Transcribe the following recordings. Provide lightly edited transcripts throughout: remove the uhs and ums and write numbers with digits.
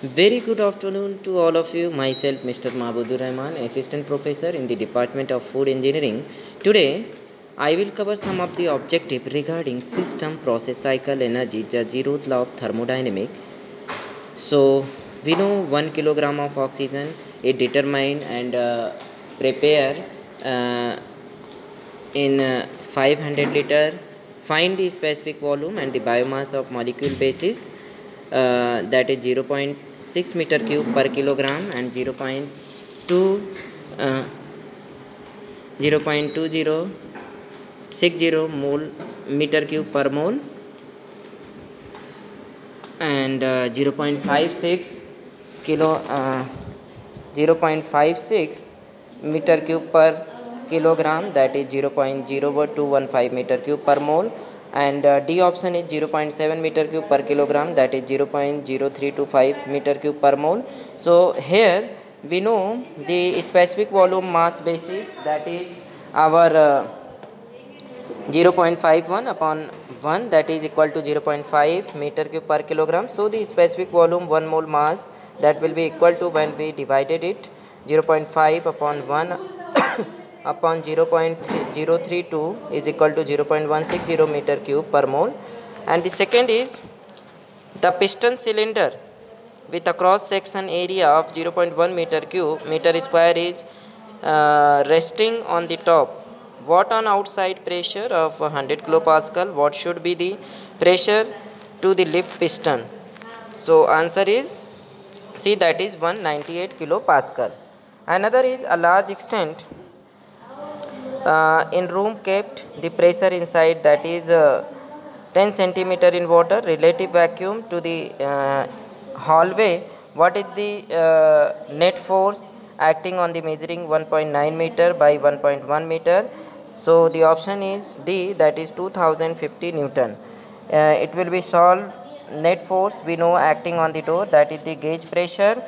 Very good afternoon to all of you. Myself, Mr. Mahbudur Rahman, Assistant Professor in the Department of Food Engineering. Today, I will cover some of the objective regarding system, process, cycle, energy, the zeroth law of thermodynamic. So, we know 1 kilogram of oxygen is determined and prepare uh, in 500 liter. Find the specific volume and the biomass of molecule basis, that is 0.6 meter cube per kilogram and 0.2 uh, 0.2060 mole meter cube per mole, and 0.56 kilo 0.56 meter cube per kilogram, that is 0.0215 meter cube per mole, and D option is 0.7 meter cube per kilogram, that is 0.0325 meter cube per mole. So here we know the specific volume mass basis, that is our 0.51 upon 1, that is equal to 0.5 meter cube per kilogram. So the specific volume 1 mole mass, that will be equal to, when we divided it, 0.5 upon 1 upon 0.032 is equal to 0.160 meter cube per mole. And the second is the piston cylinder with a cross section area of 0.1 meter square is resting on the top. What on outside pressure of 100 kilopascal? What should be the pressure to the lift piston? So answer is C, that is 198 kilopascal. Another is a large extent in room kept the pressure inside, that is 10 centimeter in water, relative vacuum to the hallway. What is the net force acting on the measuring 1.9 meter by 1.1 meter? So the option is D, that is 2050 Newton. It will be solved. Net force we know acting on the door, that is the gauge pressure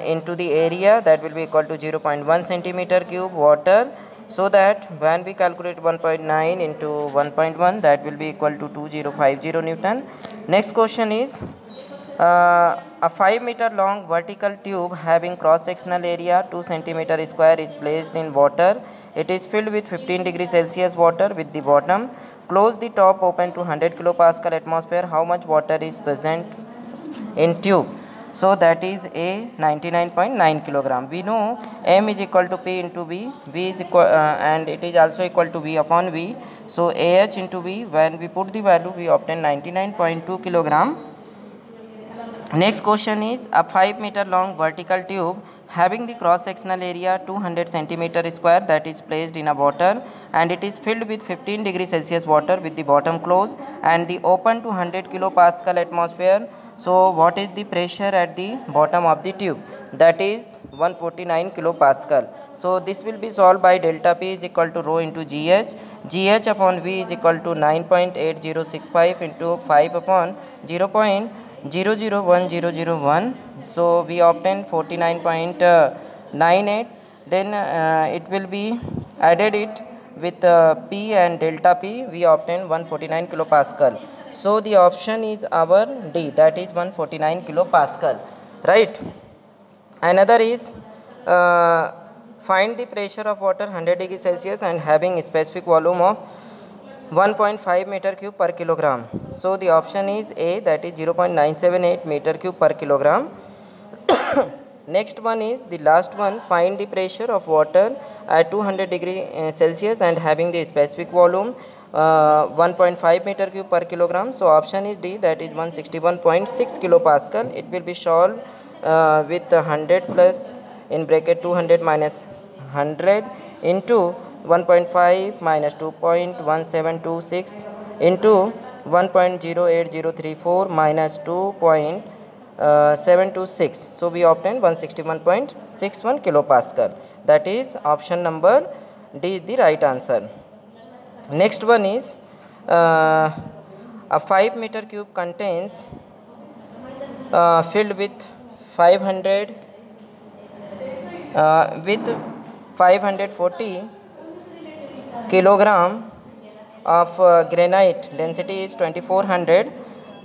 into the area, that will be equal to 0.1 centimeter cube water. So that when we calculate 1.9 into 1.1, that will be equal to 2050 Newton. Next question is a 5 meter long vertical tube having cross sectional area 2 centimeter square is placed in water. It is filled with 15 degrees Celsius water with the bottom close, the top open to 100 kilopascal atmosphere. How much water is present in tube? So that is A, 99.9 kilogram. We know M is equal to P into V. V is equal and it is also equal to V upon V. So AH into V, when we put the value, we obtain 99.2 kilogram. Next question is a 5 meter long vertical tube having the cross sectional area 200 centimeter square, that is placed in a water, and it is filled with 15 degrees Celsius water with the bottom closed and the open to 100 kilopascal atmosphere. So what is the pressure at the bottom of the tube? That is 149 kilopascal. So this will be solved by delta P is equal to rho into GH. GH upon V is equal to 9.8065 into 5 upon 0.001001. So we obtain 49.98. Then it will be added it with P and delta P, we obtain 149 kilopascal. So the option is our D, that is 149 kilopascal, right? Another is find the pressure of water 100 degrees Celsius and having a specific volume of 1.5 meter cube per kilogram. So the option is A, that is 0.978 meter cube per kilogram. Next one is the last one. Find the pressure of water at 200 degree Celsius and having the specific volume 1.5 meter cube per kilogram. So option is D, that is 161.6 kilopascal. It will be solved with 100 plus in bracket 200 minus 100 into 1.5 minus 2.1726 into 1.08034 minus 2.726. So we obtain 161.61 kilopascal. That is option number D is the right answer. Next one is a 5 meter cube contains filled with 500 with 540 kilogram of granite, density is 2400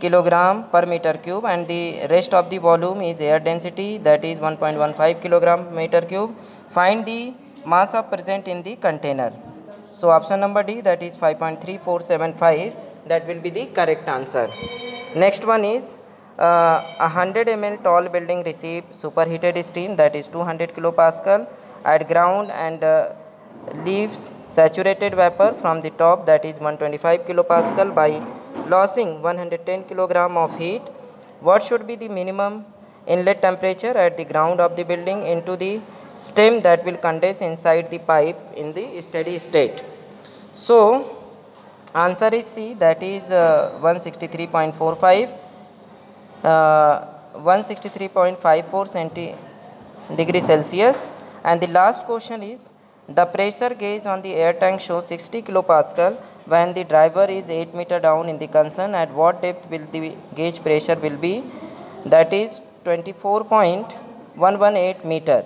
kilogram per meter cube, and the rest of the volume is air density, that is 1.15 kilogram meter cube. Find the mass of present in the container. So option number D, that is 5.3475, that will be the correct answer. Next one is a 100 ml tall building receive superheated steam, that is 200 kilopascal at ground, and leaves saturated vapor from the top, that is 125 kilopascal, by losing 110 kilogram of heat. What should be the minimum inlet temperature at the ground of the building into the steam that will condense inside the pipe in the steady state? So answer is C, that is 163.45 163.54 degree Celsius. And the last question is, the pressure gauge on the air tank shows 60 kilopascal when the driver is 8 meter down in the concern. At what depth will the gauge pressure will be? That is 24.118 meter.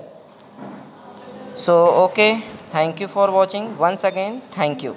So okay, thank you for watching. Once again, thank you.